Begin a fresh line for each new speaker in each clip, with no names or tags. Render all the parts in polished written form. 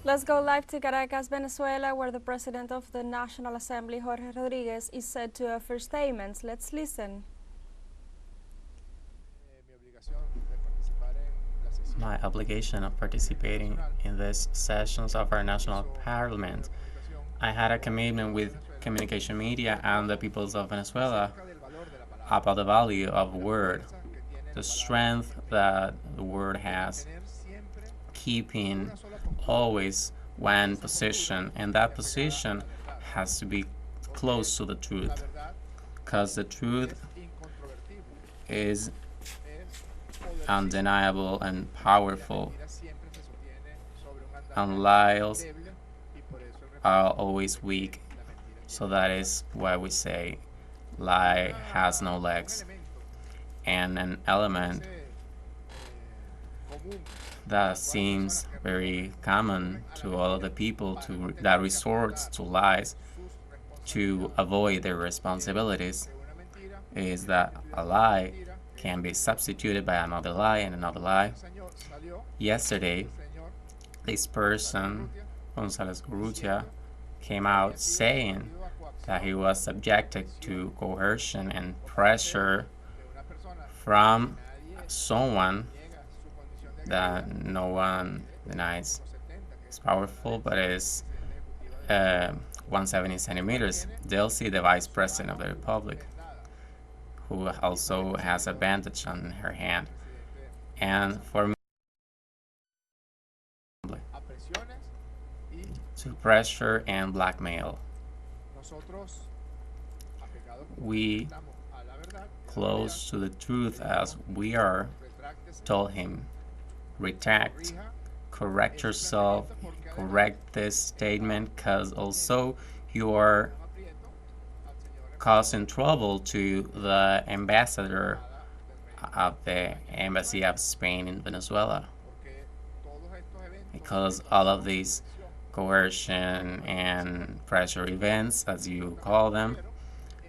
Let's go live to Caracas, Venezuela, where the President of the National Assembly, Jorge Rodríguez, is said to offer statements. Let's listen.
My obligation of participating in these sessions of our national parliament. I had a commitment with communication media and the peoples of Venezuela about the value of word, the strength that the word has, keeping always one position, and that position has to be close to the truth, because the truth is undeniable and powerful, and lies are always weak. So that is why we say lie has no legs. And an element that seems very common to all of the people that resorts to lies to avoid their responsibilities is that a lie can be substituted by another lie and another lie. Yesterday, this person, González Urrutia, came out saying that he was subjected to coercion and pressure from someone that no one denies is powerful, but is 170 centimeters. They'll see the Vice President of the Republic, who also has a bandage on her hand. And for me, to pressure and blackmail. We close to the truth as we are, told him, retract, correct yourself, correct this statement, because also you are causing trouble to the ambassador of the Embassy of Spain in Venezuela, because all of these coercion and pressure events, as you call them,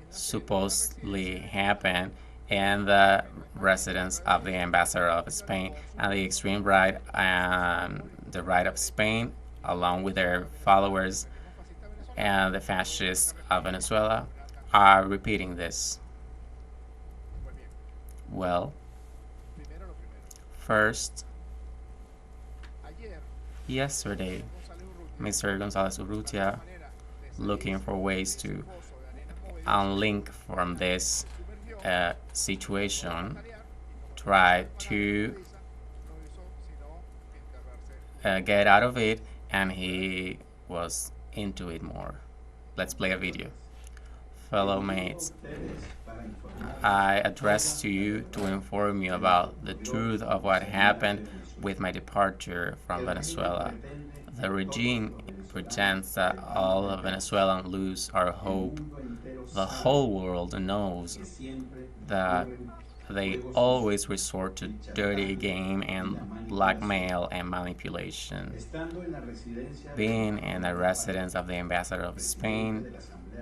supposedly happen in the residence of the ambassador of Spain, and the extreme right and the right of Spain, along with their followers and the fascists of Venezuela, are repeating this. Well, first, yesterday, Mr. González Urrutia, looking for ways to unlink from this situation, tried to get out of it, and he was into it more. Let's play a video. Fellow mates, I address to you to inform you about the truth of what happened with my departure from Venezuela. The regime pretends that all of Venezuelans lose our hope. The whole world knows that they always resort to dirty game and blackmail and manipulation. Being in the residence of the ambassador of Spain,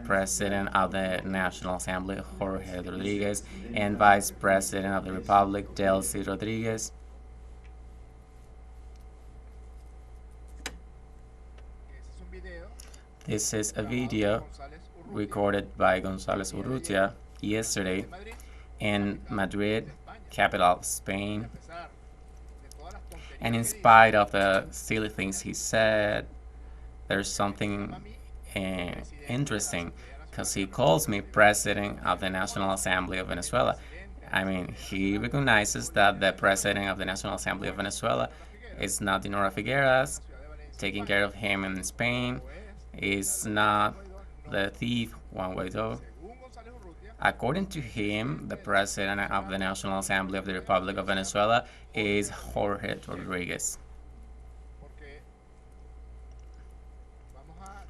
President of the National Assembly, Jorge Rodríguez, and Vice President of the Republic, Delcy Rodríguez, this is a video recorded by González Urrutia yesterday in Madrid, capital of Spain. And in spite of the silly things he said, there's something interesting, because he calls me President of the National Assembly of Venezuela. I mean, he recognizes that the President of the National Assembly of Venezuela is not Dinora Figueras, taking care of him in Spain, is not the thief Juan Guaidó. According to him, the President of the National Assembly of the Republic of Venezuela is Jorge Rodríguez.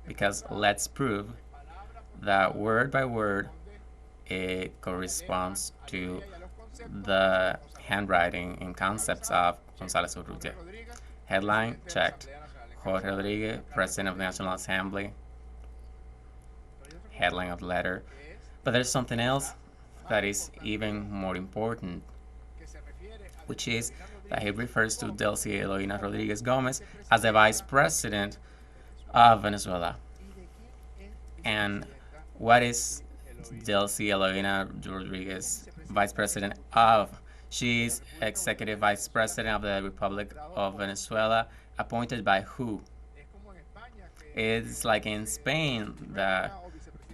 Because let's prove that word by word it corresponds to the handwriting and concepts of González Urrutia. Headline checked. Jorge Rodríguez, President of the National Assembly. Headline of the letter. But there's something else that is even more important, which is that he refers to Delcy Eloína Rodríguez Gómez as the vice president of Venezuela. And what is Delcy Eloína Rodríguez vice president of? She's executive vice president of the Republic of Venezuela, appointed by who? It's like in Spain that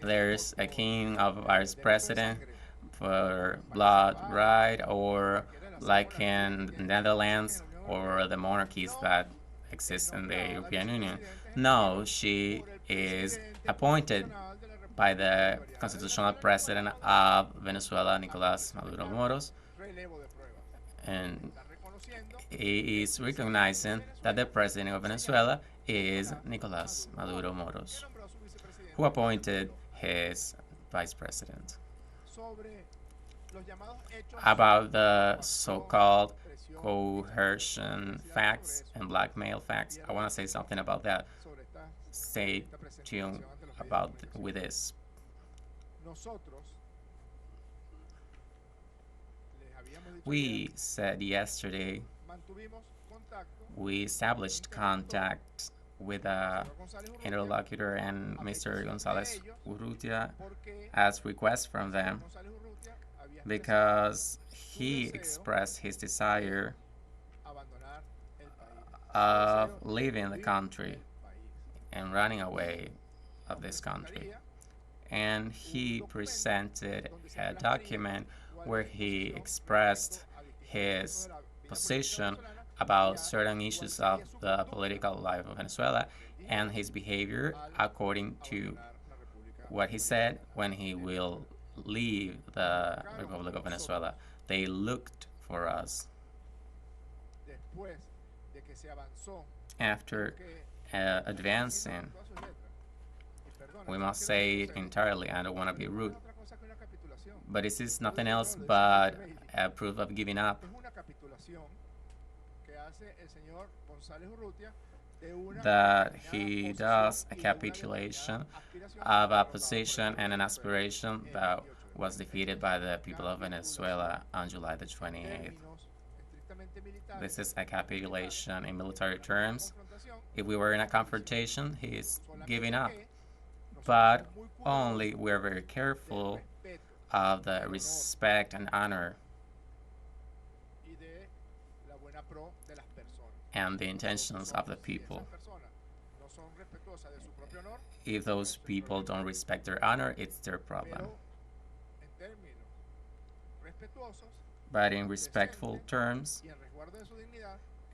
there's a king of vice president for blood right, or like in Netherlands or the monarchies that exist in the European Union. No, she is appointed by the constitutional president of Venezuela, Nicolás Maduro Moros, and he is recognizing that the president of Venezuela is Nicolás Maduro Moros, who appointed his vice president. About the so-called coercion facts and blackmail facts, I want to say something about that. Stay tuned about with this. We said yesterday we established contact with an interlocutor and Mr. González Urrutia as request from them because he expressed his desire of leaving the country and running away of this country. And he presented a document where he expressed his position about certain issues of the political life of Venezuela and his behavior according to what he said when he will leave the Republic of Venezuela. They looked for us. After advancing, we must say it entirely, I don't want to be rude, but this is nothing else but a proof of giving up that he does a capitulation of a position and an aspiration that was defeated by the people of Venezuela on July the 28th. This is a capitulation in military terms. If we were in a confrontation, he is giving up. But only we're very careful of the respect and honor and the intentions of the people. If those people don't respect their honor, it's their problem. But in respectful terms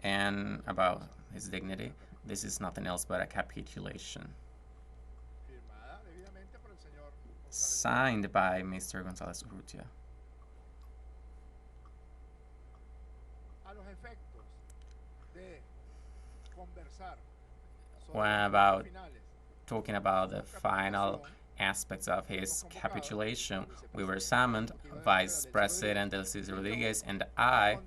and about his dignity, this is nothing else but a capitulation. Signed by Mr. González Urrutia. When about talking about the final aspects of his capitulation, we were summoned, Vice President Delcy Rodríguez and I,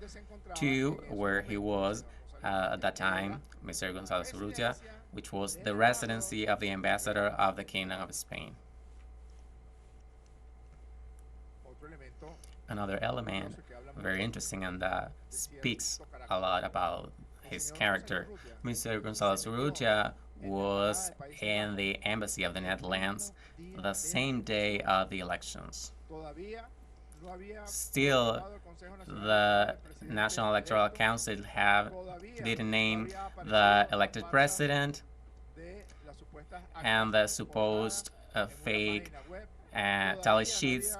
to where he was at that time, Mr. González Urrutia, which was the residency of the ambassador of the Kingdom of Spain. Another element, very interesting, and that speaks a lot about his character. Mr. González Urrutia was in the embassy of the Netherlands the same day of the elections. Still, the National Electoral Council didn't name the elected president, and the supposed fake tally sheets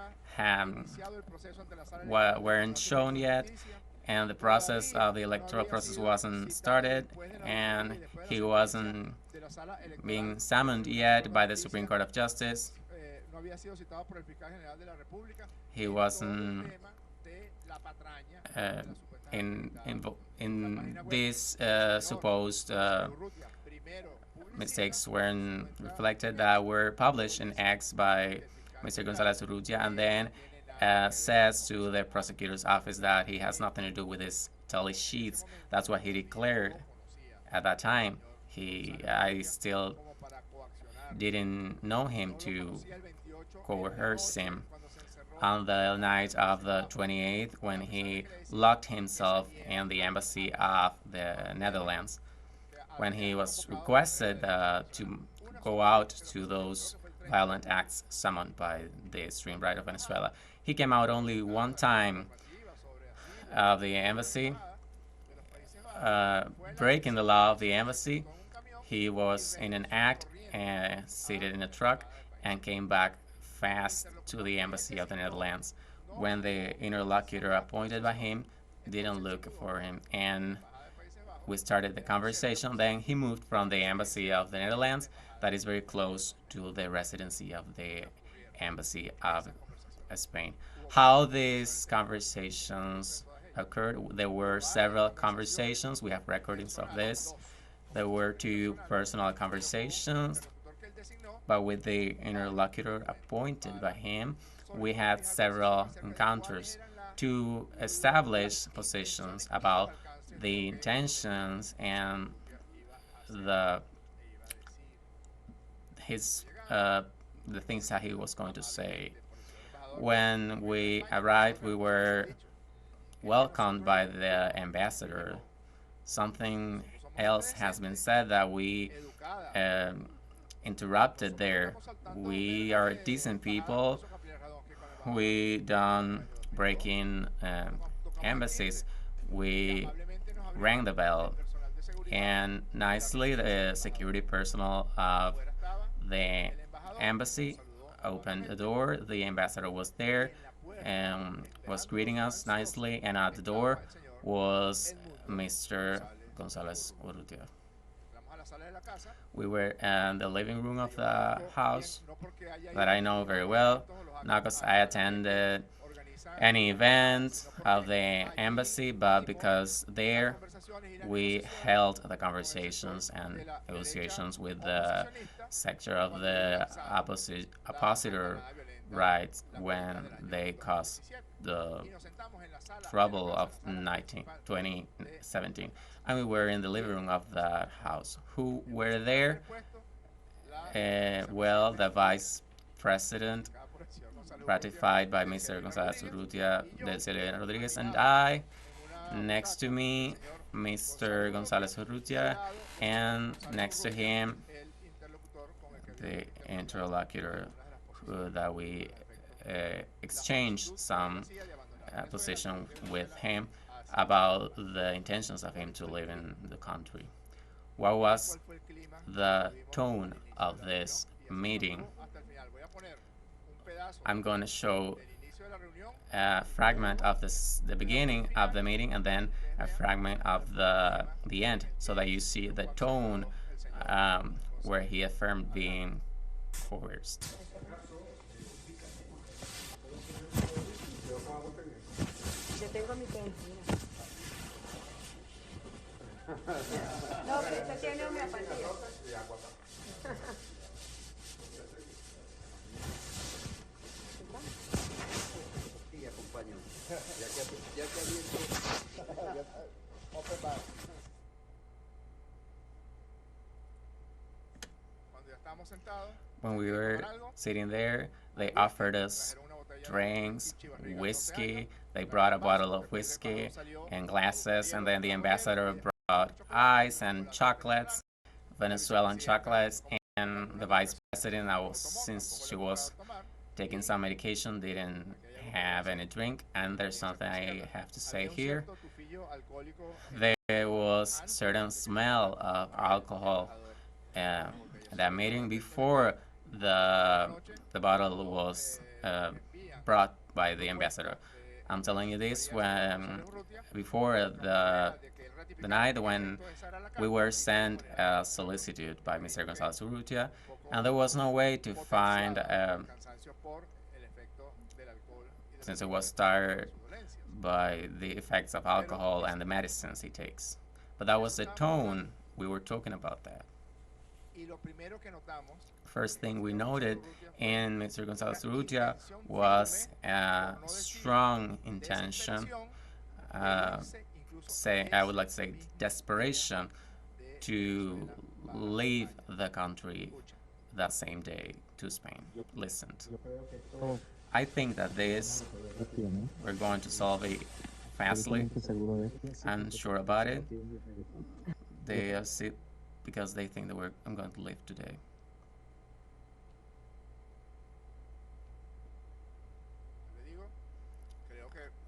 weren't shown yet, and the process of the electoral process wasn't started, and he wasn't being summoned yet by the Supreme Court of Justice. He wasn't in these supposed mistakes weren't reflected that were published in X by Mr. González Urrutia, and then says to the prosecutor's office that he has nothing to do with his tally sheets. That's what he declared at that time. I still didn't know him to coerce him. on the night of the 28th when he locked himself in the embassy of the Netherlands. When he was requested to go out to those violent acts summoned by the extreme right of Venezuela, he came out only one time of the embassy, breaking the law of the embassy. He was in an act seated in a truck and came back fast to the embassy of the Netherlands when the interlocutor appointed by him didn't look for him, and we started the conversation. Then he moved from the embassy of the Netherlands, that is very close to the residency of the embassy of Spain. How these conversations occurred, there were several conversations. We have recordings of this. There were 2 personal conversations, but with the interlocutor appointed by him, we had several encounters to establish positions about the intentions and the things that he was going to say. When we arrived, we were welcomed by the ambassador. Something else has been said that we interrupted there. We are decent people. We don't break in embassies. We rang the bell, and nicely the security personnel of the embassy opened the door. The ambassador was there and was greeting us nicely, and at the door was Mr. González Urrutia. We were in the living room of the house that I know very well, not because I attended any event of the embassy, but because there we held the conversations and negotiations with the sector of the oppositor rights when they caused the trouble of 2017. And we were in the living room of the house. Who were there? Well, the vice president, ratified by Mr. González Urrutia, Jorge Rodríguez, and I. Next to me, Mr. González Urrutia, and next to him, the interlocutor that we exchanged some position with him about the intentions of him to live in the country. What was the tone of this meeting? I'm going to show a fragment of the beginning of the meeting and then a fragment of the end, so that you see the tone where he affirmed being coerced.
No, que usted tiene homeopatía. Sí, acompaño. Ya que
When we were sitting there, they offered us drinks, whiskey. They brought a bottle of whiskey and glasses, and then the ambassador brought ice and chocolates, Venezuelan chocolates, and the vice president, since she was taking some medication, didn't have any drink. And there's something I have to say here. There was a certain smell of alcohol at that meeting before the bottle was brought by the ambassador. I'm telling you this when before the night when we were sent a solicitude by Mr. González Urrutia, and there was no way to find, since it was started by the effects of alcohol and the medicines he takes. But that was the tone we were talking about that. First thing we noted in Mr. González Urrutia was a strong intention, I would like to say desperation, to leave the country that same day to Spain. Listened. I think that this we're going to solve it fastly. I'm sure about it. They sit because they think that I'm going to leave today.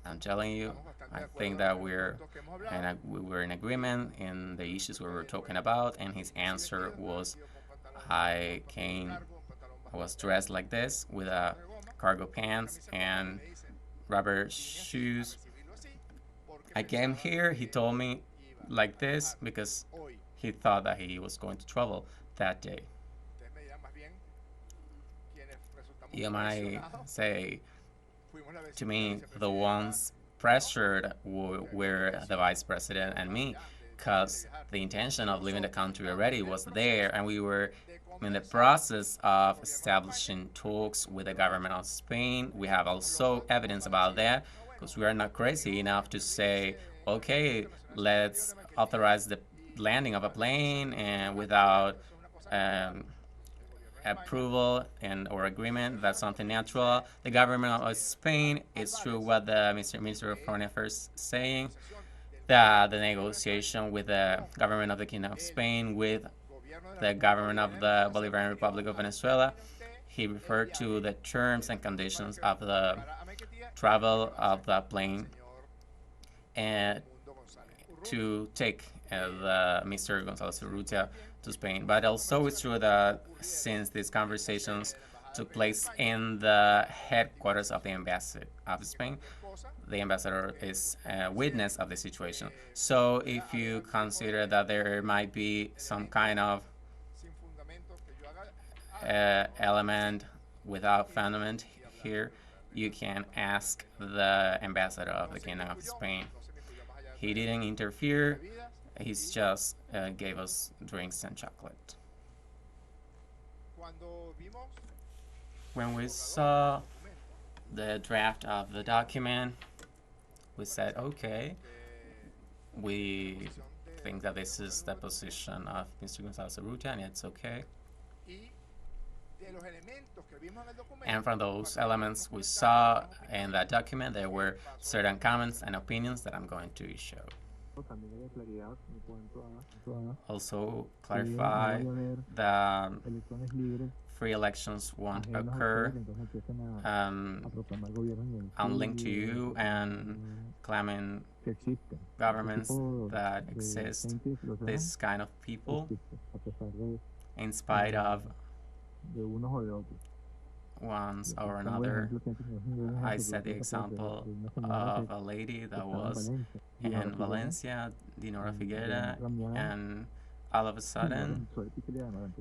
I'm telling you, I think that we were in agreement in the issues we were talking about, and his answer was, I was dressed like this with a cargo pants and rubber shoes. I came here, he told me like this because he thought that he was going to travel that day. You might say to me, the ones pressured were the vice president and me, because the intention of leaving the country already was there, and we were in the process of establishing talks with the government of Spain. We have also evidence about that, because we are not crazy enough to say, okay, let's authorize the landing of a plane and without approval and or agreement. That's something natural. The government of Spain, it's true what the Minister of Foreign Affairs is saying, that the negotiation with the government of the Kingdom of Spain with the government of the Bolivarian Republic of Venezuela, he referred to the terms and conditions of the travel of the plane and to take the Mr. González Urrutia to Spain. But also it's true that since these conversations took place in the headquarters of the embassy of Spain, the ambassador is a witness of the situation. So if you consider that there might be some kind of element without fundament here, you can ask the ambassador of the Kingdom of Spain. He didn't interfere. He just gave us drinks and chocolate. When we saw the draft of the document, we said, okay, we think that this is the position of Mr. González Urrutia, and it's okay. And from those elements we saw in that document, there were certain comments and opinions that I'm going to show. Also clarify that free elections won't occur, unlinked to you and claiming governments that exist, this kind of people, in spite of once or another. I set the example of a lady that was in Valencia, Dinora Figuera, and all of a sudden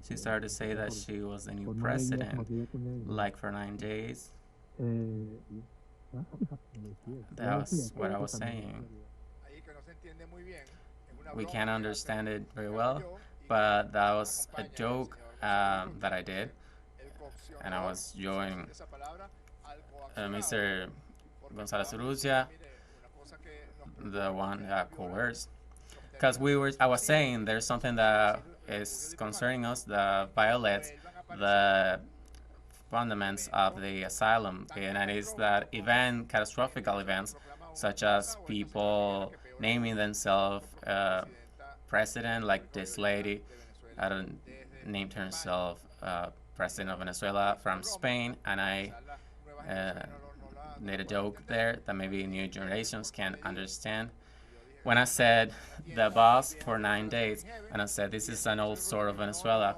she started to say that she was the new president, like for 9 days. That was what I was saying. We can't understand it very well, but that was a joke that I did, and I was joining Mr. González Urrutia, the one that coerced, because I was saying there's something that is concerning us that violates the fundamentals of the asylum, and that is that catastrophic events, such as people naming themselves president, like this lady, named herself president of Venezuela from Spain, and I made a joke there that maybe new generations can understand. When I said the boss for 9 days, and I said this is an old sort of Venezuela,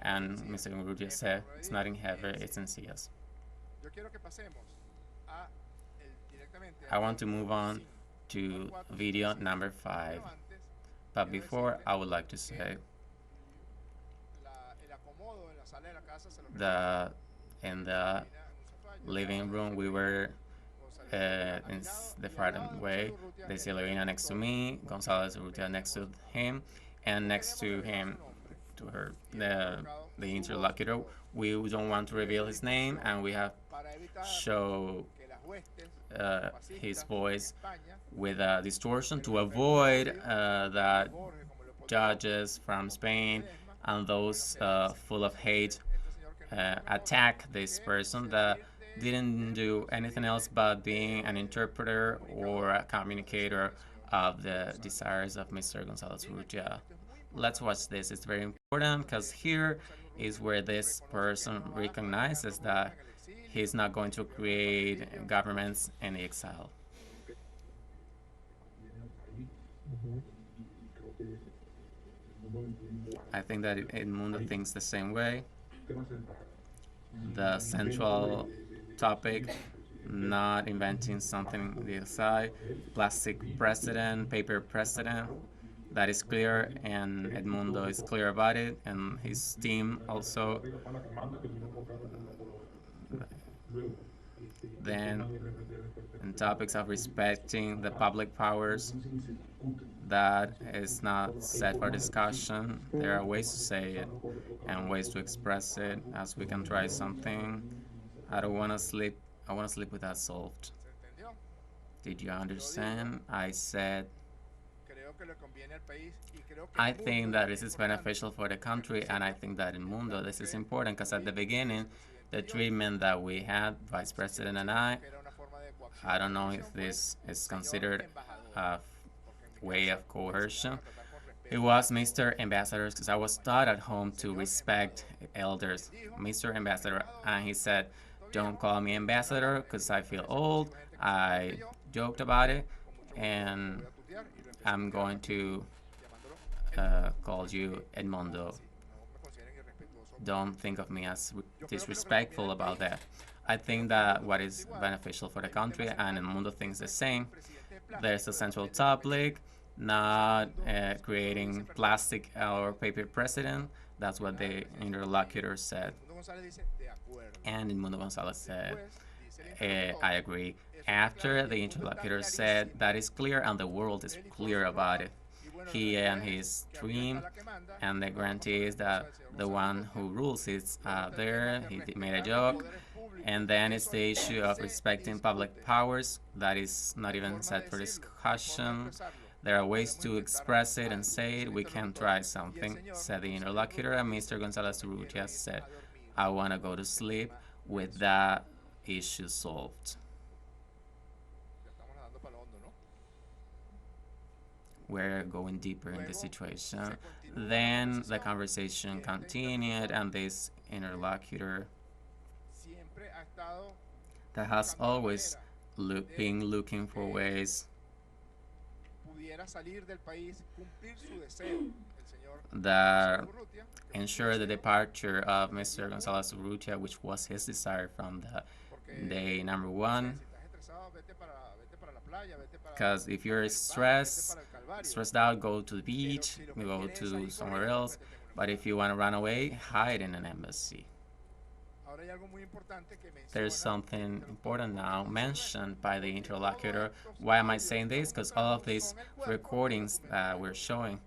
and Mr. Urrutia said it's not in heaven, it's in Cias. I want to move on to video number 5, but before I would like to say in the living room we were in the front way. They see Lorena next to me, González Urrutia next to him, and next to him, to her, the interlocutor. We don't want to reveal his name, and we have show his voice with a distortion to avoid that judges from Spain and those full of hate attack this person. The didn't do anything else but being an interpreter or a communicator of the desires of Mr. González Urrutia. Let's watch this. It's very important because here is where this person recognizes that he's not going to create governments in exile. I think that Edmundo thinks the same way. The central topic, not inventing something on the other side, plastic president, paper president, that is clear, and Edmundo is clear about it, and his team also. Then, in topics of respecting the public powers, that is not set for discussion. There are ways to say it and ways to express it, as we can try something. I don't want to sleep. I want to sleep with that solved. Did you understand? I said, I think that this is beneficial for the country, and I think that in Mundo this is important because at the beginning, the treatment that we had, Vice President and I don't know if this is considered a way of coercion. It was Mr. Ambassador, because I was taught at home to respect elders. Mr. Ambassador, and he said, don't call me ambassador because I feel old. I joked about it, and I'm going to call you Edmundo. Don't think of me as disrespectful about that. I think that what is beneficial for the country, and Edmundo thinks the same. There's a central topic, not creating plastic or paper president. That's what the interlocutor said. And Edmundo González said, I agree. After the interlocutor said that is clear and the world is clear about it, he and his team and the grantee is that the one who rules is there. He made a joke. And then it's the issue of respecting public powers that is not even set for discussion. There are ways to express it and say it. We can try something, said the interlocutor, and Mr. González Urrutia said, I want to go to sleep with that issue solved. We're going deeper in the situation. Then the conversation continued, and this interlocutor that has always been looking for ways that ensure the departure of Mr. González Urrutia, which was his desire from the day number one. Because if you're stressed out, go to the beach, go to somewhere else. But if you want to run away, hide in an embassy. There's something important now mentioned by the interlocutor. Why am I saying this? Because all of these recordings that we're showing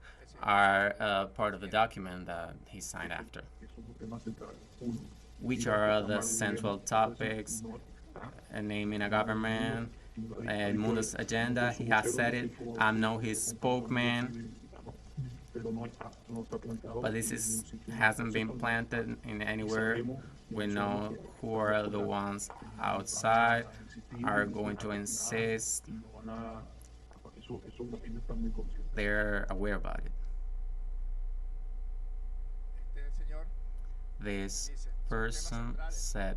are part of the document that he signed after. Which are the central topics? Naming a government, Edmundo's agenda. He has said it. I'm not his spokesman. But this hasn't been planted in anywhere. We know who are the ones outside are going to insist. They're aware about it. This person said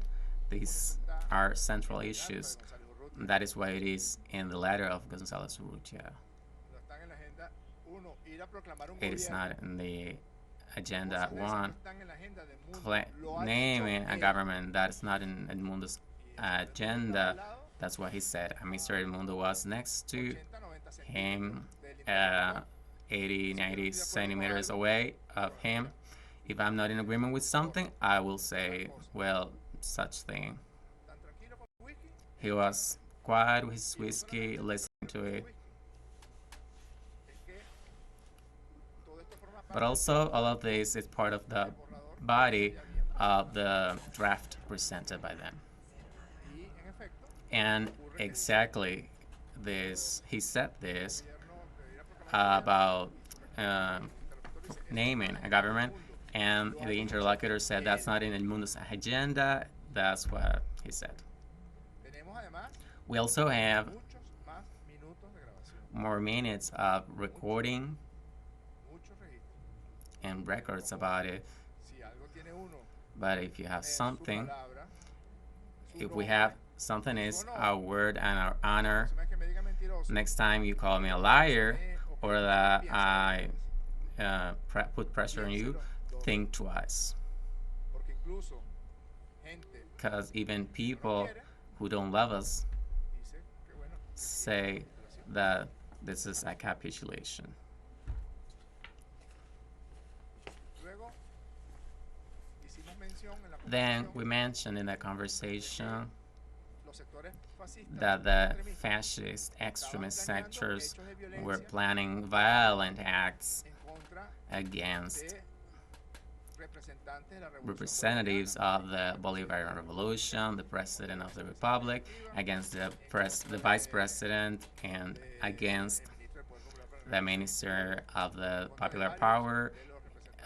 these are central issues. That is why it is in the letter of González Urrutia. It is not in the agenda one. Naming a government, that's not in Edmundo's agenda. That's what he said. And Mr. Edmundo was next to him, 80, 90 centimeters away of him. If I'm not in agreement with something, I will say, well, such thing. He was quiet with his whiskey, listening to it. But also, all of this is part of the body of the draft presented by them. And exactly this, he said this about naming a government, and the interlocutor said that's not in Edmundo's agenda. That's what he said. We also have
muchos más minutos de grabación,
more minutes of recording
muchos registros.
and records about it.
Si algo tiene uno
But if you have
es su
something,
palabra, su
if we
nombre,
have something is
su honor.
our word and our honor,
La próxima vez que me diga mentiroso,
next time you call me a liar or that I put pressure on you, think twice.
porque incluso gente
Because even people who don't love us
dice que bueno,
say that this is a capitulation.
luego hicimos mención en la
Then
conversación
we mentioned in the conversation
los sectores fascistas
that the
extremistas
fascist extremist sectors were planning violent acts
en contra
against
de representantes de la Revolución
representatives of the Bolivarian Revolution, the president of the republic, against the vice president, and against the minister of the popular power,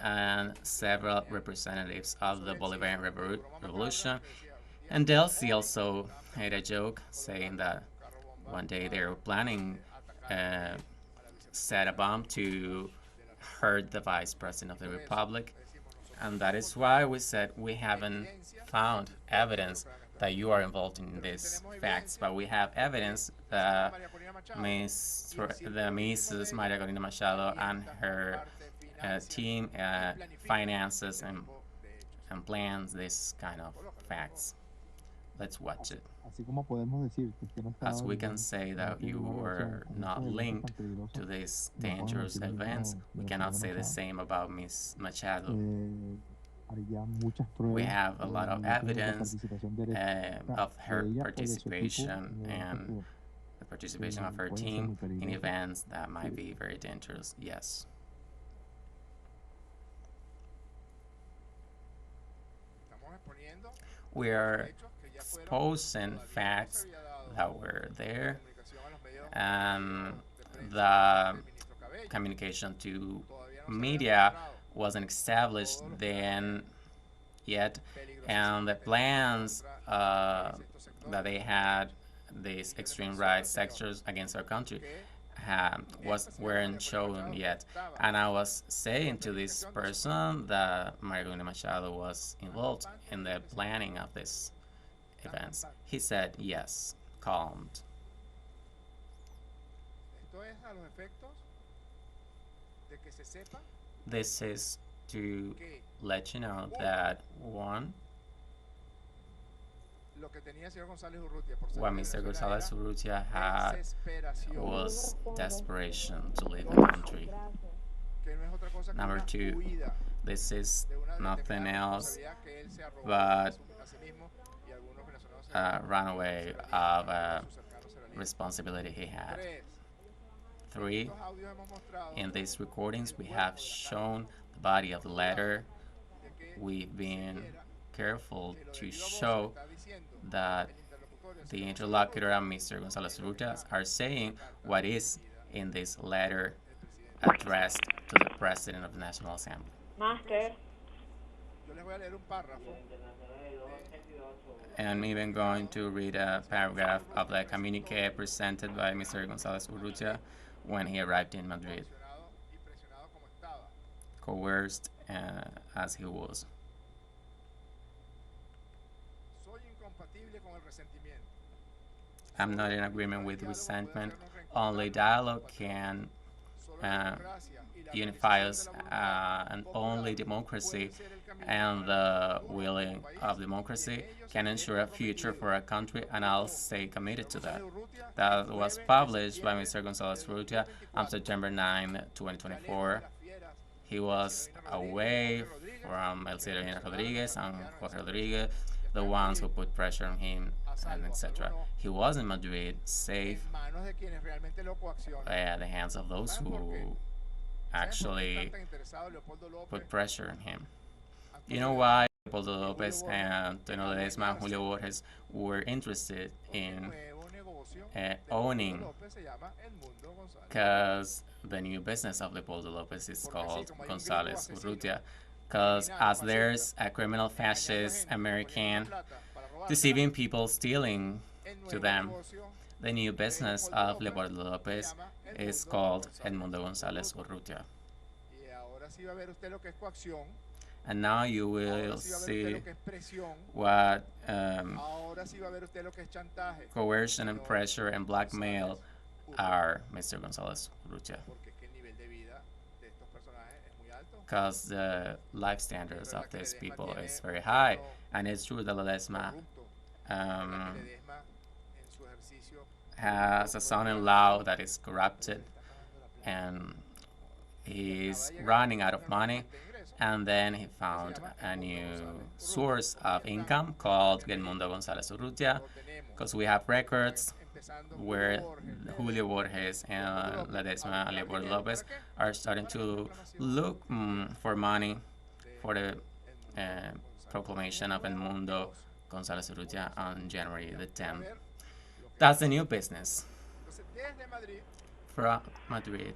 and several representatives of the Bolivarian Revolution. And Delcy also made a joke saying that one day they were planning set a bomb to hurt the vice president of the republic. And that is why we said we haven't found evidence that you are involved in these facts, but we have evidence that Mrs. Maria Corina Machado and her team finances and plans this kind of facts. Let's watch it.
Así como podemos decir que usted no está
As we can
en-
say
en
that
aquel
you
lugar, o sea,
were
en
not
esos eventos
linked
tan peligrosos,
to these
no podemos
dangerous
decir lo mismo
events,
de
we
la
cannot
señora
say the
Machado.
same about Miss Machado.
Haría muchas pruebas
We have a lot of
de la
evidence
participación directa
of her
de ella o de su equipo
participation
en eventos
and
que
the participation of her
pueden ser
team
muy
in
peligrosos.
events that might be very dangerous. Yes.
estamos exponiendo
We are
hechos que ya fueron
exposing facts that were there,
comunicación a los medios
and
de prensa
the
del ministro Cabello.
communication to
Todavía no se había
media
demostrado
wasn't established
todos los
then yet,
peligrosísimos
and the
atentos
plans
contra estos sectores
that they had, these extreme right sectors against our country, weren't shown yet. And I was saying to this person that Maria Corina Machado was involved in the planning of these events. He said yes, calmed.
Esto es a los efectos de que se sepa
This is to
que
let you know that one,
lo que tenía el señor González Urrutia por
what
salir de
Mr.
Venezuela
González
era
Urrutia had
desesperación,
was desperation to leave the country.
que no es otra cosa que
Number
una
two,
huida
this is
de una
nothing
determinada
else
responsabilidad que él se arrogó
but
a sí mismo y algunos venezolanos se
a runaway of a
sus cercanos se la niegan.
responsibility he had.
Tres,
Three,
estos audios hemos mostrado
in these recordings we have shown the body of the letter.
de que
We've been careful
que lo de
to
viva voz
show
está diciendo
that
el interlocutor, el
the
señor
interlocutor and Mr. González Urrutia are saying what is in this letter
el presidente.
addressed to the President of the National Assembly.
Master.
Yo les voy a leer un párrafo
And I'm even going to read a paragraph of the communique presented by Mr. González Urrutia when he arrived in Madrid,
presionado y presionado como estaba.
coerced as he was.
Soy incompatible con el resentimiento.
I'm not in agreement with resentment. Only dialogue can
Solo la democracia y la
unify
organización
us,
de la voluntad
and
popular
only democracy
pueden ser el camino
and
para
the willing of democracy can ensure a future for our country, and I'll stay committed to that. That was published by Mr. González Urrutia on September 9, 2024. He was away from Jorge Rodríguez and Jorge Rodríguez, the ones who put pressure on him, and etc. He was in Madrid, safe
en manos de quienes realmente lo coaccionan.
at the hands of those who
¿Saben por qué
actually
está tan interesado Leopoldo López,
put pressure on him. You
Antonio
know
Ledesma,
why Leopoldo Lopez and Antonio Ledesma and Julio Borges were interested
el
in
nuevo negocio de
owning?
Leopoldo López se llama Edmundo González.
Because the new business of Leopoldo Lopez is
Porque
called
sí, como hay un
González
gringo
Urrutia.
asesino,
Because
criminal,
as there's a criminal
engañando
fascist
gente,
American
poniendo plata para robársela,
deceiving people, stealing to them. The new business of Leopoldo López is called Edmundo González Urrutia. And now you will see what coercion and pressure and blackmail are, Mr. González Urrutia. Because the life standards of these people is very high, and it's true that Ledesma has a son-in-law that is corrupted, and he's running out of money, and then he found a new source of income called Edmundo González Urrutia, because we have records where Julio Borges and Ledesma and Leopoldo Lopez are starting to look for money for the proclamation of Edmundo González Urrutia on January the 10th. That's the new business. From Madrid,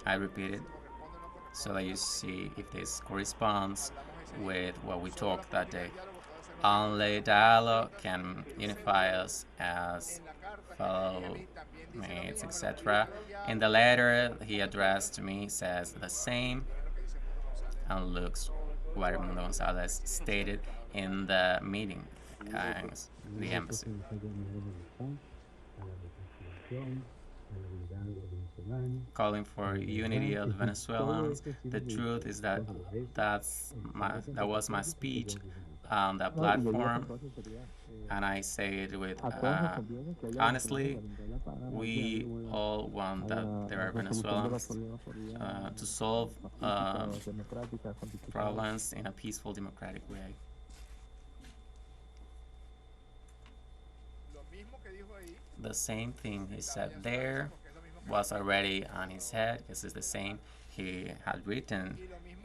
I repeat it so that you see if this corresponds with what we talked that day. Only dialogue can unify us as fellow mates, etc. In the letter he addressed to me says the same, and looks what Edmundo González stated in the meeting at the embassy. Calling for unity of the Venezuelans. The truth is that that was my speech on that platform, and I say it with honestly, we all want that there are Venezuelans to solve problems in a peaceful, democratic way. The same thing he said there was already on his head. This is the same he had written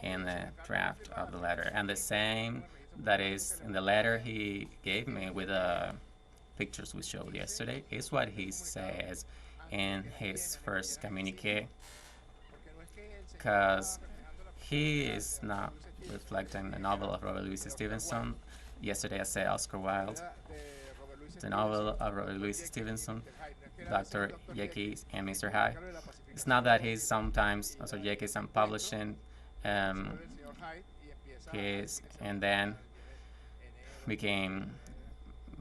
in the draft of the letter, and the same that is in the letter he gave me with the pictures we showed yesterday is what he says in his first communique, because he is not reflecting the novel of Robert Louis Stevenson. Yesterday I said Oscar Wilde. The novel of Robert Louis Stevenson, Dr. Jekyll and Mr. Hyde. It's not that he's sometimes, also Jekyll is publishing his, and then became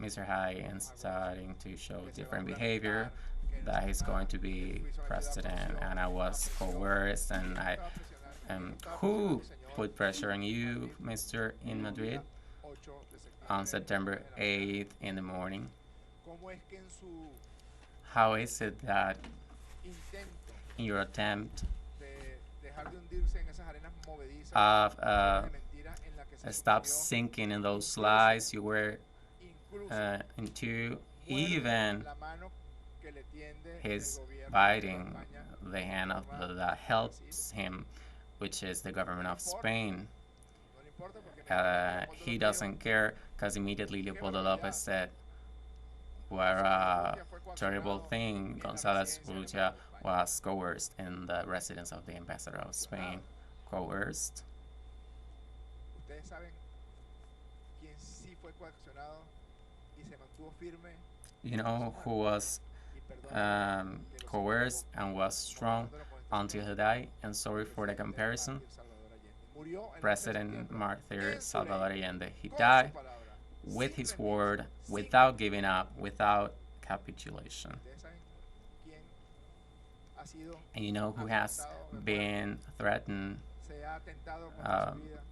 Mr. Hyde and starting to show different behavior, that he's going to be president, and I was coerced, and I who put pressure on you, Mr. in Madrid? On September 8th in the morning. How is it that in your attempt of stop sinking in those lies you were into, even his biting the hand of that helps him, which is the government of Spain. He doesn't care, because immediately Leopoldo Lopez said, what a terrible thing, González Urrutia was coerced in the residence of the ambassador of Spain. Coerced? You know who was coerced and was strong until he died? And sorry for the comparison. President Martyr Salvador Allende. He died with his word, without giving up, without capitulation. And you know who has been threatened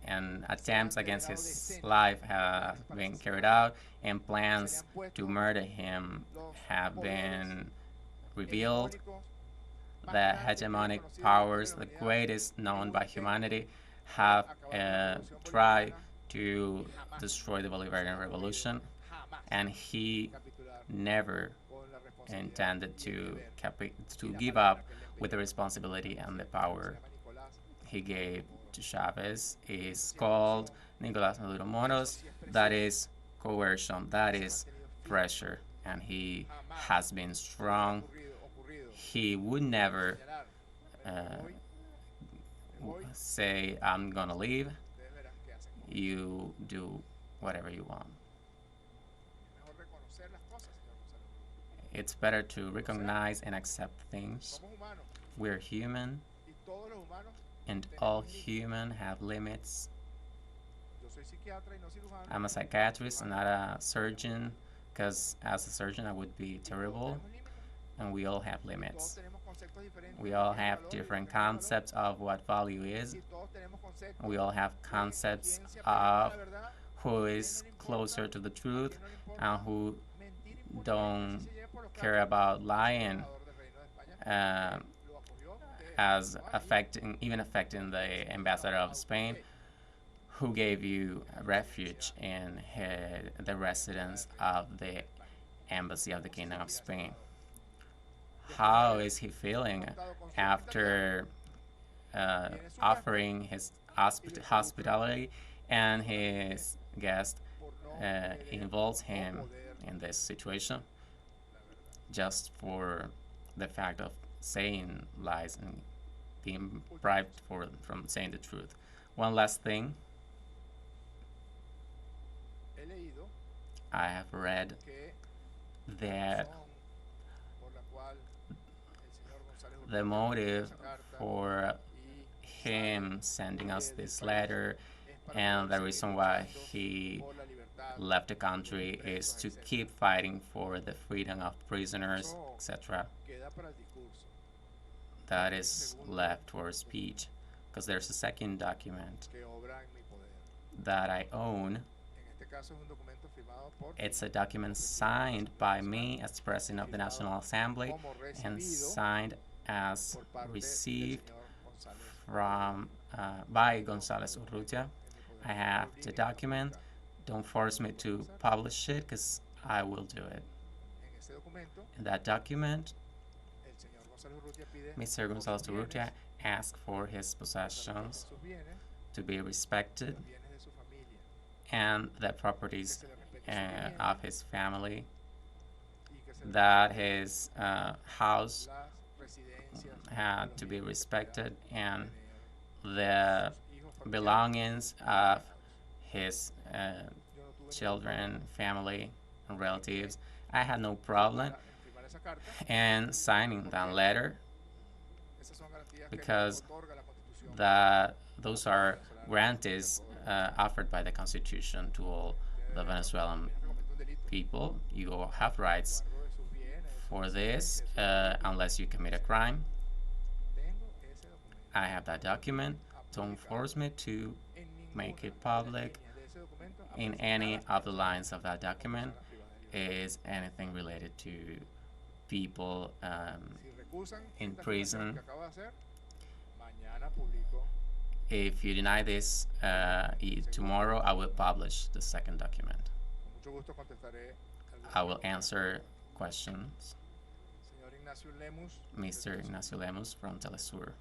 and attempts against his life have been carried out, and plans to murder him have been revealed. The hegemonic powers, the greatest known by humanity, have tried to destroy the Bolivarian Revolution, and he never intended to give up with the responsibility and the power he gave to Chavez. Is called Nicolás Maduro Moros. That is coercion, that is pressure, and he has been strong. He would never say, I'm gonna leave, you do whatever you want. it's better to recognize and accept things.
Somos humanos
We're human,
y todos los humanos.
and all human have limits.
Yo soy psiquiatra y no cirujano.
I'm a psychiatrist and not a surgeon, because as a surgeon I would be terrible, and we all have
Todos
limits.
tenemos conceptos diferentes.
We all
de
have
valores,
different
diferentes valores,
concepts of what value is.
y todos tenemos conceptos
We all have
de
concepts
quién se apega a
of
la verdad,
who
quién
is
no le importa,
closer to the
a
truth
quién no le importa.
and who
Mentir importa,
don't
así se lleve por los
care
cachos.
about lying,
El embajador del Reino de España lo acogió,
as
estaba allí.
affecting the ambassador of Spain, who gave you refuge in the residence of the embassy of the Kingdom of Spain. How is he feeling after offering his hospitality and his guest
Por no querer
involves
no
him
poder
in this situation
la verdad.
just for the fact of saying lies and being bribed from saying the truth? One last thing,
He leído
I have read
que
that
razón por la cual el señor González
the
Urrutia
motive
esa carta
for
y
him sending us this letter
es para
and the
poder
reason
seguir
why
luchando
he
por la libertad.
left the country is to keep fighting for the freedom of prisoners, etc.
Queda para el discurso.
That is left for speech, because there's a second document
Que obra en mi poder.
that I own.
En este caso es un documento firmado por
It's a document signed by me as President of the National Assembly
como
and
recibido
signed as
por parte del
received
señor González
from by González Urrutia.
en mi poder.
I have the document. Don't force me to publish it, because I will do it.
En ese documento,
In that document,
el señor González Urrutia pide
Mr.
por
González
sus bienes,
Urrutia asked for his
por
possessions
sus bienes,
to be respected
los bienes de su familia,
and the
que
properties
se le respete su vivienda
of his family,
y que se le
that
respete
his house
las residencias
had
de
to
los
be
bienes que
respected
pudiera
and
tener
the
sus hijos familiares.
belongings of his
Yo no tuve ningún
children, family, and relatives. I had no problem
problema en firmar esa carta.
in signing that letter,
Esas son garantías que
because
otorga la Constitución
that those are grantees offered by the Constitution to all the Venezuelan
que comete un delito.
people. You have rights
Guardo de sus bienes, de sus
for this
residencias,
unless you commit a crime.
tengo ese documento.
I have that document. Don't force me to
En ninguna
make it
de las
public
líneas de ese documento
in
aparece
any
nada
of the lines of that document.
personas privadas de libertad.
Is anything related to people
Si recusan
in
esta afirmación
prison.
que acabo de hacer, mañana publico
If you deny this, tomorrow I will publish the second document.
con mucho gusto contestaré
I will
algunas
answer questions.
Señor Ignacio Lemus,
Mr.
de
Ignacio Lemus from teleSUR.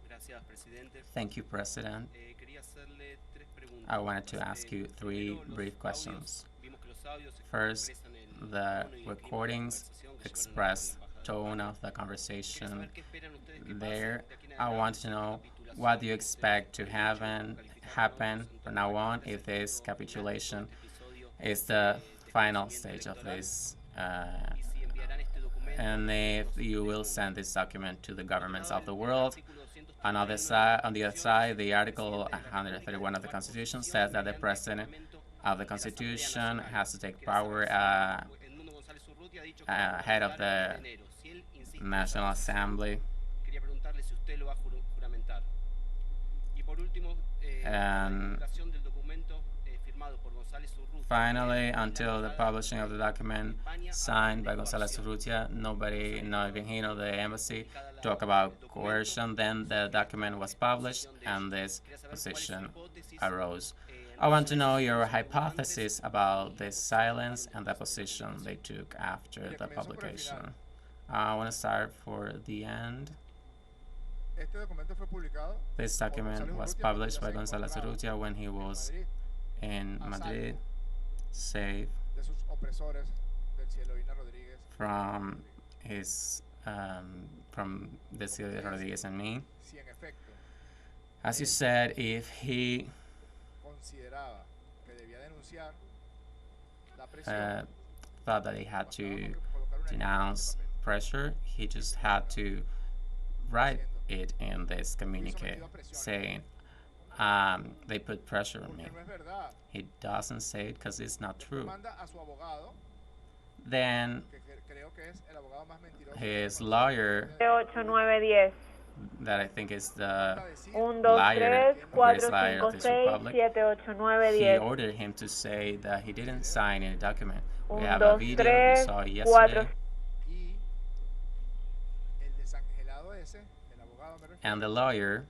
Gracias, presidente.
Thank you, President.
Quería hacerle tres preguntas.
I wanted to ask you three
Primero, los
brief
audios.
questions.
Vimos que los audios
First,
expresan el
the
tono y el clima de la
recordings
conversación que llevaron
express
con el embajador.
tone of the
Quería
conversation
saber qué esperan ustedes que pase
there.
de aquí en
I want
adelante,
to know
capitulación,
what do you
este,
expect to
el hecho,
happen
calificaron
from now on if this capitulation is the final stage of this,
y si enviarán este documento
and if you will send this document to the governments of the world. On the other side, the Article 131 of the Constitution says that the President of the Constitution has to take power ahead of the National Assembly.
Quería preguntarle si usted lo va a juramentar. Y por último, la
And
divulgación del documento firmado por González Urrutia.
finally, until the publishing of the document signed by González Urrutia, nobody, not even he nor the embassy, talk about coercion. Then the document was published and this position arose. I want to know your hypothesis about this silence and the position they took after the publication. I want to start for the end.
Este documento fue publicado
This document was published by González Urrutia when he
en
was
Madrid
in Madrid, safe
de sus opresores del Cielo Rodríguez.
from his from Edmundo Rodríguez and me.
Si en efecto
As you said, if he
consideraba que debía denunciar la
uh,
presión,
thought that he had
bastaba
to
colocar una línea en
denounce
este papel,
pressure, he just had to write
diciendo,
it in this
fui
communique
sometido a presiones,
saying, they put pressure on me.
porque no es verdad.
He doesn't say it because it's not
Después
true.
manda a su abogado,
Then
que creo que es el abogado más mentiroso
his
que
lawyer,
8, 9, 10.
that I think is the
manda a decir
1, 2,
liar,
3,
the
4,
greatest liar
5,
of this
6,
republic,
7, 8, 9,
he
10.
ordered him to say that he didn't sign any document. We
1,
have a
2,
video, you
3,
saw it
4.
yesterday,
y el desangelado ese, el abogado me refiero,
and the lawyer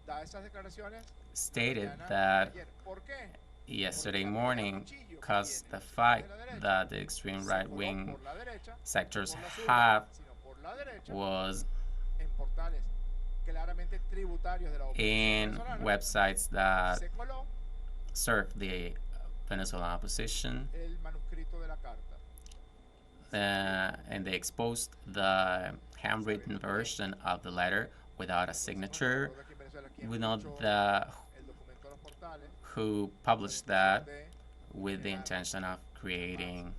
da esas declaraciones
stated
mañana
that
de ayer. ¿Por qué?
yesterday morning, because the fight that the extreme
Se
right-wing
coló por la derecha,
sectors
por la zurda,
have
sino por la derecha,
was
en portales claramente tributarios de la oposición
in
venezolana,
websites that
se coló
serve the Venezuelan opposition,
el manuscrito de la carta.
and they exposed the handwritten version of the letter without a signature.
Recuerdo aquí en Venezuela quién
We know
fichó
the
el documento de los portales,
who published that
de
with the intention of creating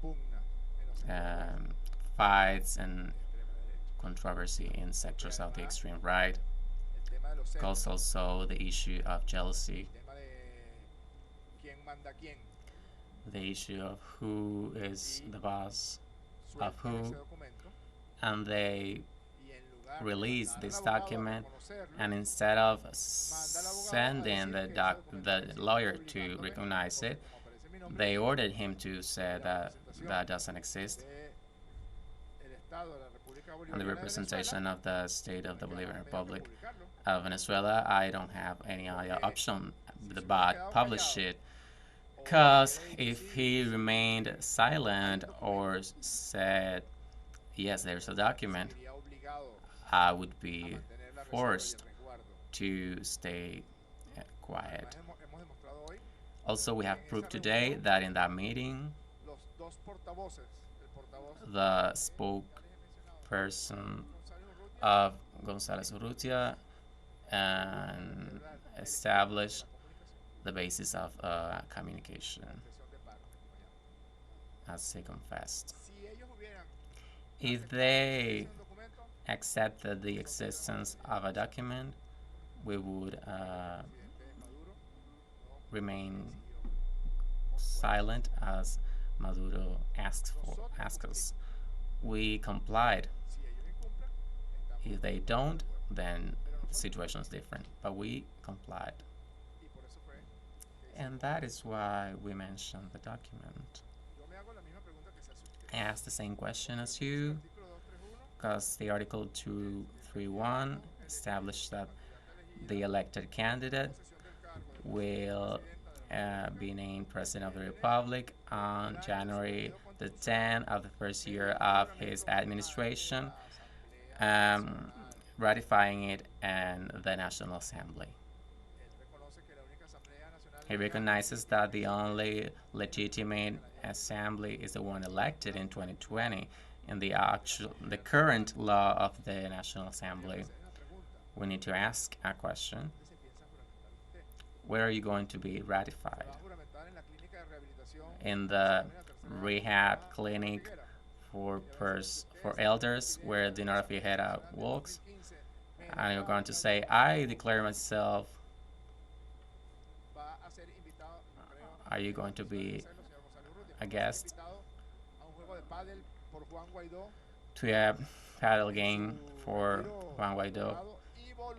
pugna en los sectores
fights and
de extrema derecha.
controversy in sectors of the extreme right.
El tema de los celos,
Because also the issue of jealousy,
el tema de quién manda a quién.
the issue of who is the boss of
Sueltan
who,
ese documento
and they
y en lugar de
release
mandar
this
al abogado a
document,
reconocerlo,
and instead of sending the lawyer to recognize it,
como aparece mi nombre,
they ordered him to say that that doesn't exist,
de el Estado de la República
and the
Bolivariana de
representation
Venezuela,
of the state of the Bolivarian
medio que
Republic
publicarlo,
of Venezuela, I don't have any other option but publish it. Because if he remained silent or said, yes, there's a document,
sería obligado
I would
a
be
mantener la reserva y
forced
el resguardo.
to stay quiet.
Además, hemos demostrado hoy
Also, we have proof today that in that meeting,
los dos portavoces, el portavoz
the
ya les he mencionado,
spokesperson
González Urrutia,
of González Urrutia and established the basis of communication,
confesión de parte, como llaman.
as he confessed.
Si ellos hubieran
If
aceptado
they
un documento,
accepted the existence of a document, we would
presidente Maduro no
remain
siguió.
silent as Maduro asked us. We complied.
Si ellos incumplen, estamos
If they don't, then the situation is different. But we complied.
y por eso fue que
And that is why we mentioned the document.
yo me hago la misma pregunta que se hace usted.
I asked the same question as
El
you,
artículo 231
because the Article 231 established that the elected candidate
posesión del cargo de
will
presidenta de la
be named President of the Republic on January the 10th of the first year of his administration, ratifying it in the National Assembly.
él reconoce que la única Asamblea Nacional
He recognizes that the only legitimate assembly is the one elected in 2020 in the current law of the National Assembly. We need to ask a question.
¿dónde se piensa juramentar usted?
Where are you going to be ratified?
¿Va a juramentar en la clínica de rehabilitación
In the rehab clinic for elders where Dinora Fijera works? And you're going to say, I declare myself.
va a ser invitado, no creo,
Are you going to be
hacerlo, señor González Urrutia,
a
va ser
guest
invitado a un juego de pádel por Juan Guaidó
to a paddle game
su
for
retiro
Juan Guaido
privado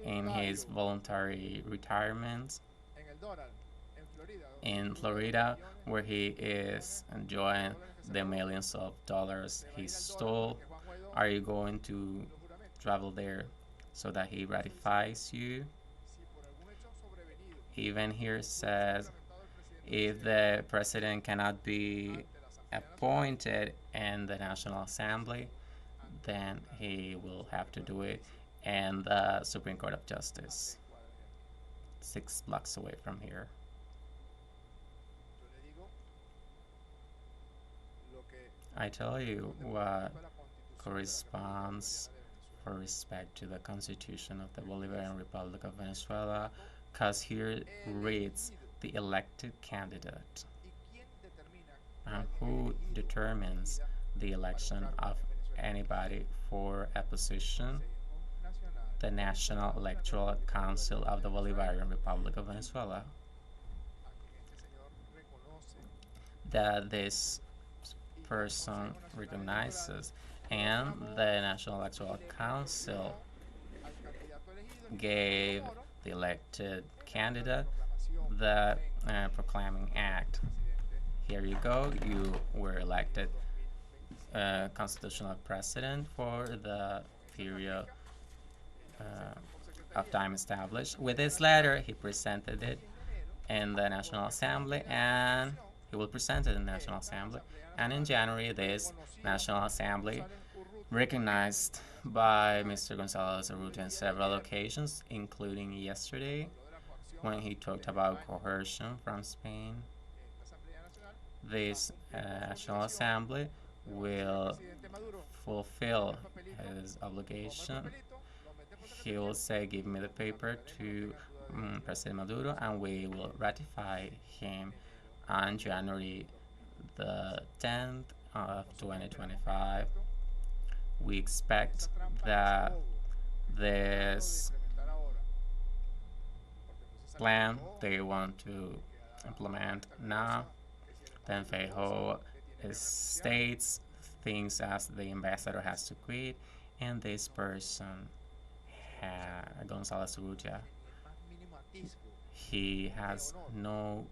y
in his
voluntario
voluntary retirement
en el Doral, en Florida,
in Florida, where he is enjoying the millions of dollars he stole?
porque Juan Guaidó
Are you going to
lo juramenta.
travel there so that he ratifies you?
Si por algún hecho sobrevenido
Even here says,
juramentado el presidente
if the president cannot be
ante la Asamblea Nacional,
appointed in the National Assembly, then he will have to do it in the Supreme Court of Justice, 6 blocks away from here.
yo le digo lo que
I tell you
corresponde
what
a la Constitución
corresponds
de la República Bolivariana de Venezuela.
for respect to the Constitution of the Bolivarian Republic of Venezuela, because here reads the elected candidate. And who determines the election of anybody for a position? The National Electoral Council of the Bolivarian Republic of Venezuela. That this person recognizes, and the National Electoral Council gave the elected candidate the proclaiming act. Here you go, you were elected constitutional president for the period of time established. With this letter, he presented it in the National Assembly, and he will present it in the National Assembly. And in January, this National Assembly, recognized by Mr. González Urrutia on several occasions, including yesterday, when he talked about coercion from Spain. This National Assembly will fulfill his obligation. He will say, give me the paper to President Maduro, and we will ratify him on January the 10th of 2025. We expect that this plan they want to implement now. Then Feijóo states things as the ambassador has to quit, and this person, González Urrutia, he has no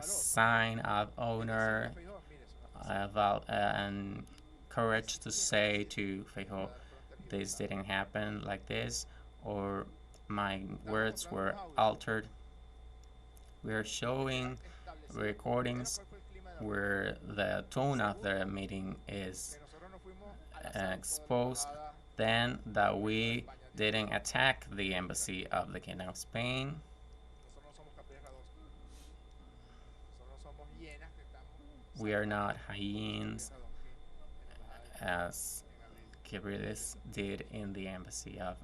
sign of honor and courage to say to Feijóo, this didn't happen like this, or my words were altered. We are showing recordings where the tone of the meeting is exposed, then that we didn't attack the embassy of the Kingdom of Spain. We are not hyenas, as Gabrielis did in the embassy of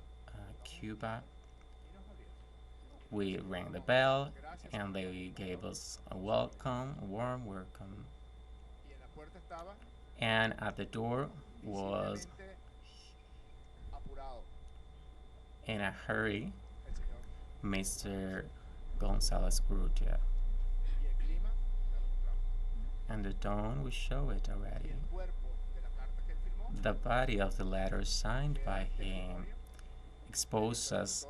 Cuba. We rang the bell, and they gave us a welcome, a warm welcome. And at the door was, in a hurry, Mr. González Urrutia. And the tone, we show it already. The body of the letter signed by him exposes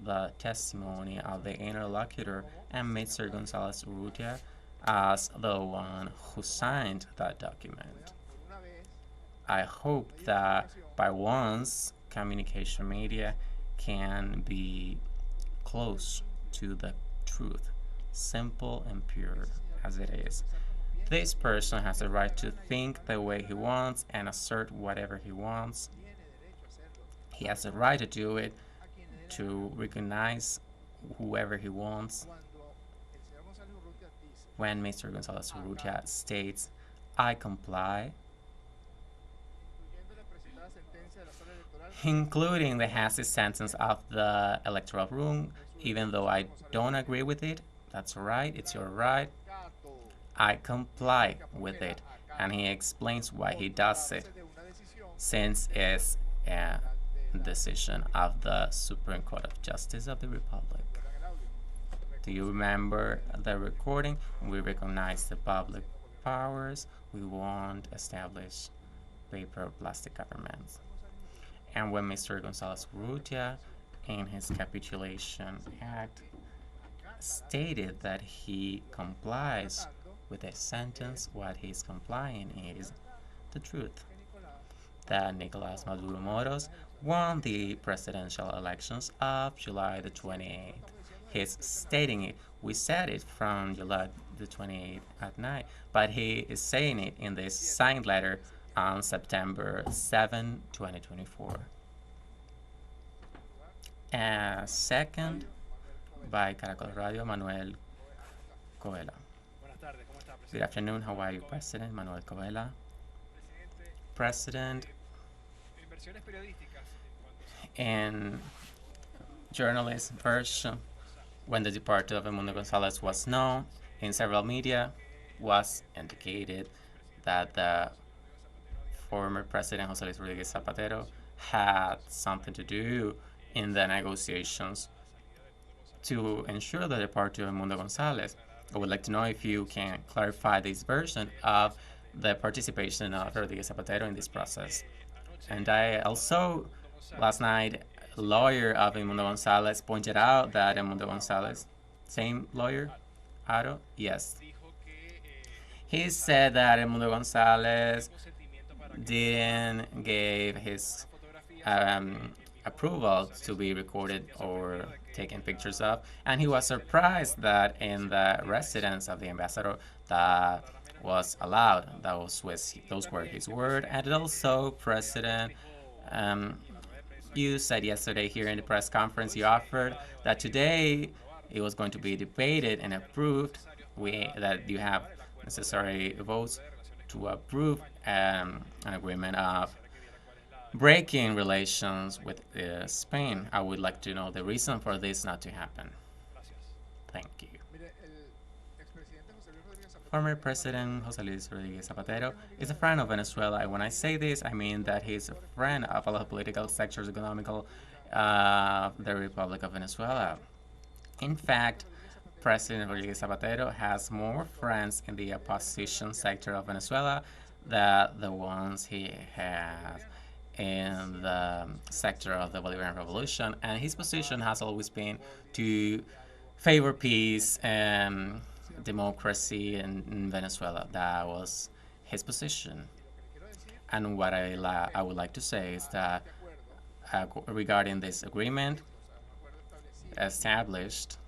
the testimony of the interlocutor and Mr. González Urrutia as the one who signed that document. I hope that by once communication media can be close to the truth, simple and pure as it is. This person has the right to think the way he wants and assert whatever he wants. He has the right to do it, to recognize whoever he wants. When Mr. González Urrutia states, I comply, including the hasty sentence of the electoral room, even though I don't agree with it, that's all right, it's your right, I comply with it. And he explains why he does it, since it's a decision of the Supreme Court of Justice of the Republic. Do you remember the recording? We recognize the public powers. We won't establish paper or plastic governments. And when Mr. González Urrutia, in his capitulation act, stated that he complies with a sentence, what he's complying is the truth. That Nicolás Maduro Moros won the presidential elections of July the 28th. He's stating it. We said it from July the 28th at night, but he is saying it in this signed letter on September 7, 2024. Second, by Caracol Radio, Manuel Covela. Good afternoon. How are you, President? Manuel Covela. President, in journalist version, when the departure of Edmundo González was known in several media, was indicated that the former president Jose Luis Rodríguez Zapatero had something to do in the negotiations to ensure the departure of Edmundo González. I would like to know if you can clarify this version of the participation of Rodríguez Zapatero in this process. And I also, last night, lawyer of Edmundo González pointed out that Edmundo González, same lawyer, Aro, yes. He said that Edmundo González didn't give his approval to be recorded or taken pictures of, and he was surprised that in the residence of the ambassador that was allowed. Those were his word. And also, President, you said yesterday here in the press conference, you offered that today it was going to be debated and approved, that you have necessary votes to approve an agreement of breaking relations with Spain. I would like to know the reason for this not to happen. Thank you. Former President Jose Luis Rodríguez Zapatero is a friend of Venezuela, and when I say this, I mean that he's a friend of all the political sectors, economical, the Republic of Venezuela. In fact, President Rodríguez Zapatero has more friends in the opposition sector of Venezuela than the ones he has in the sector of the Bolivarian Revolution, and his position has always been to favor peace and democracy in Venezuela. That was his position. And what I would like to say is that regarding this agreement established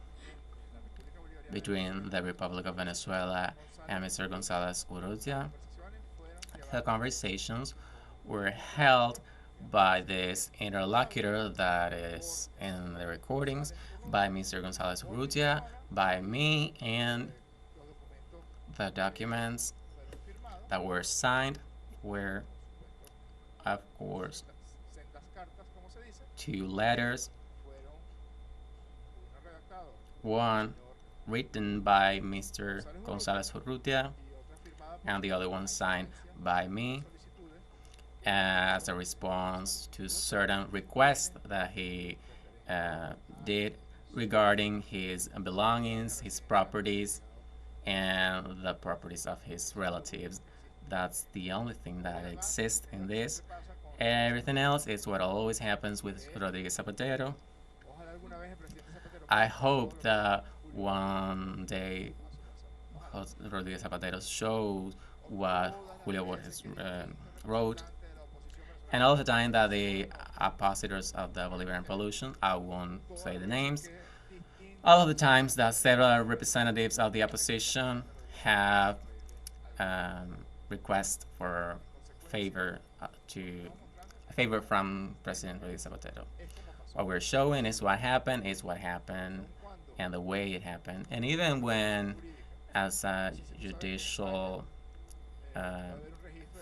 between the Republic of Venezuela and Mr. González Urrutia, the conversations were held by this interlocutor that is in the recordings, by Mr. González Urrutia, by me, and the documents that were signed were, of course, 2 letters, one written by Mr. González Urrutia and the other one signed by me as a response to certain requests that he did regarding his belongings, his properties, and the properties of his relatives. That's the only thing that exists in this. Everything else is what always happens with Rodríguez Zapatero. I hope that one day Rodríguez Zapatero shows what Julio Borges wrote. And all the time that the oppositors of the Bolivarian Revolution, I won't say the names, all of the times that several representatives of the opposition have request for favor from President Rodríguez Zapatero. What we're showing is what happened, and the way it happened. And even when, as a judicial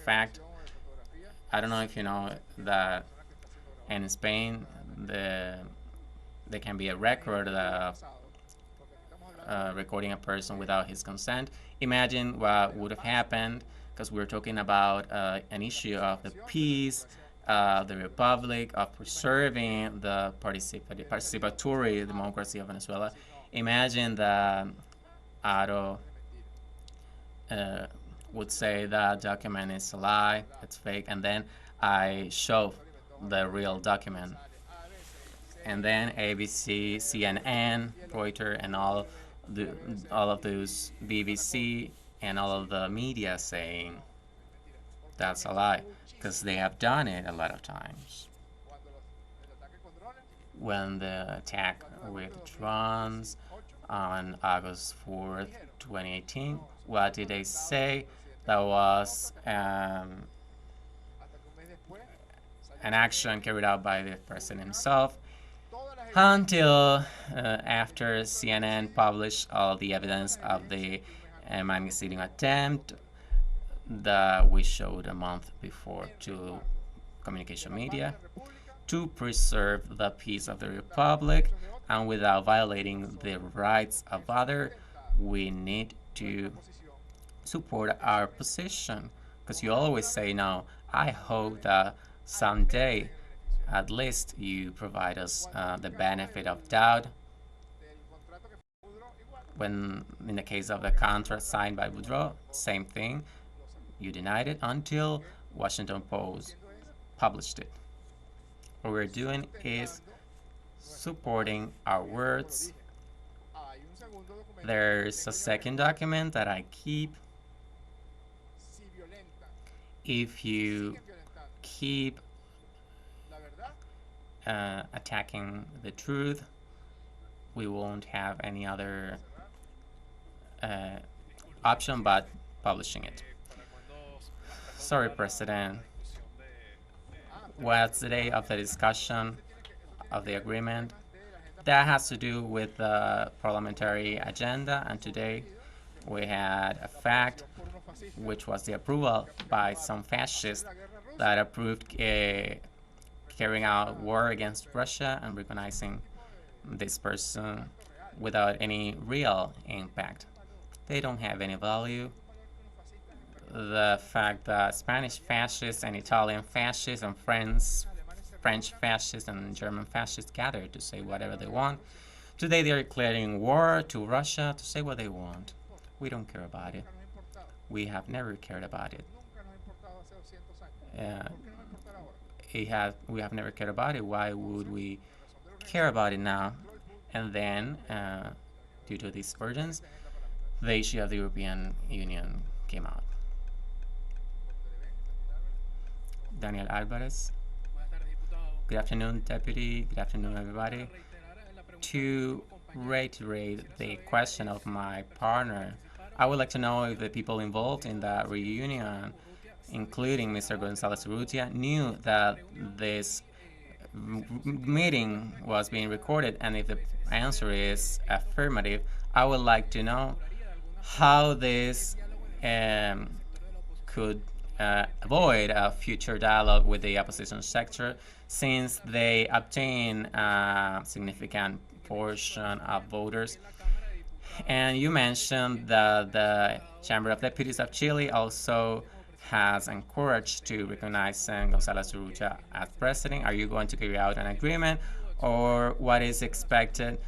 fact, I don't know if you know that in Spain there can be a record of recording a person without his consent. Imagine what would have happened, because we're talking about an issue of the peace, the republic, of preserving the participatory democracy of Venezuela. Imagine that Aro would say that document is a lie, it's fake, and then I show the real document. And then ABC, CNN, Reuters, and all of those, BBC, and all of the media saying that's a lie, because they have done it a lot of times. When the attack with drones on August 4th, 2018, what did they say? That was an action carried out by the president himself, until after CNN published all the evidence of the magnicidium attempt that we showed a month before to communication media, to preserve the peace of the Republic and without violating the rights of others, we need to support our position. Because you always say no. I hope that someday, at least, you provide us the benefit of doubt. When, in the case of the contract signed by Boudreaux, same thing. You denied it until Washington Post published it. What we're doing is supporting our words. There's a second document that I keep. If you keep attacking the truth, we won't have any other option but publishing it. Sorry, President. What's the day of the discussion of the agreement? That has to do with the parliamentary agenda, and today we had a fact, which was the approval by some fascists that approved carrying out war against Russia and recognizing this person without any real impact. They don't have any value. The fact that Spanish fascists and Italian fascists and French fascists and German fascists gather to say whatever they want. Today they are declaring war to Russia to say what they want. We don't care about it. We have never cared about it. We have never cared about it. Why would we care about it now? And then, due to this urgency, the issue of the European Union came out. Daniel Alvarez. Good afternoon, Deputy. Good afternoon, everybody. To reiterate the question of my partner, I would like to know if the people involved in that reunion, including Mr. González Urrutia, knew that this meeting was being recorded, and if the answer is affirmative, I would like to know how this could avoid a future dialogue with the opposition sector, since they obtain a significant portion of voters. And you mentioned that the Chamber of Deputies of Chile also has encouraged to recognize González Urrutia as president. Are you going to carry out an agreement, or what is expected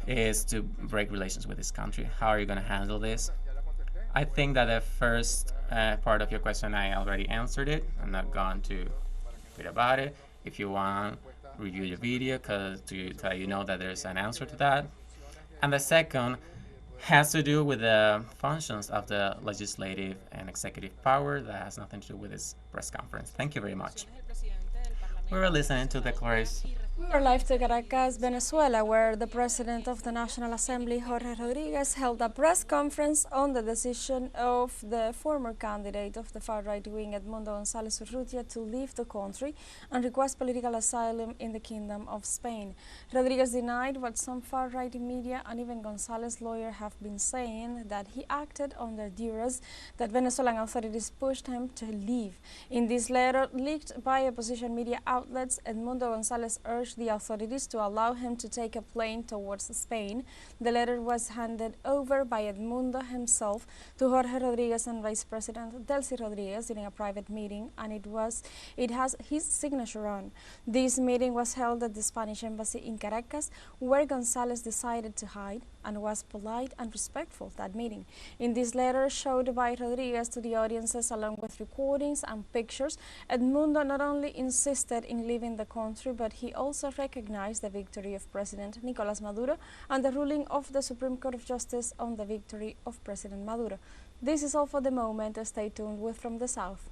is to break relations with this country? How are you going to handle this? I think that the first part of your question, I already answered it. I'm not going to read about it. If you want, review the video to tell you know that there's an answer to that. And the second has to do with the functions of the legislative and executive power. That has nothing to do with this press conference. Thank you very much. We were listening to the coercion.
We are live to Caracas, Venezuela, where the President of the National Assembly, Jorge Rodríguez, held a press conference on the decision of the former candidate of the far-right wing, Edmundo González Urrutia, to leave the country and request political asylum in the Kingdom of Spain. Rodríguez denied what some far-right media and even González's lawyer have been saying, that he acted under duress, that Venezuelan authorities pushed him to leave. In this letter, leaked by opposition media outlets, Edmundo González urged the authorities to allow him to take a plane towards Spain. The letter was handed over by Edmundo himself to Jorge Rodríguez and Vice President Delcy Rodríguez during a private meeting, and it has his signature on. This meeting was held at the Spanish Embassy in Caracas, where González decided to hide and was polite and respectful that meeting. In this letter showed by Rodríguez to the audiences, along with recordings and pictures, Edmundo not only insisted in leaving the country, but he also recognized the victory of President Nicolás Maduro and the ruling of the Supreme Court of Justice on the victory of President Maduro. This is all for the moment. Stay tuned with From the South.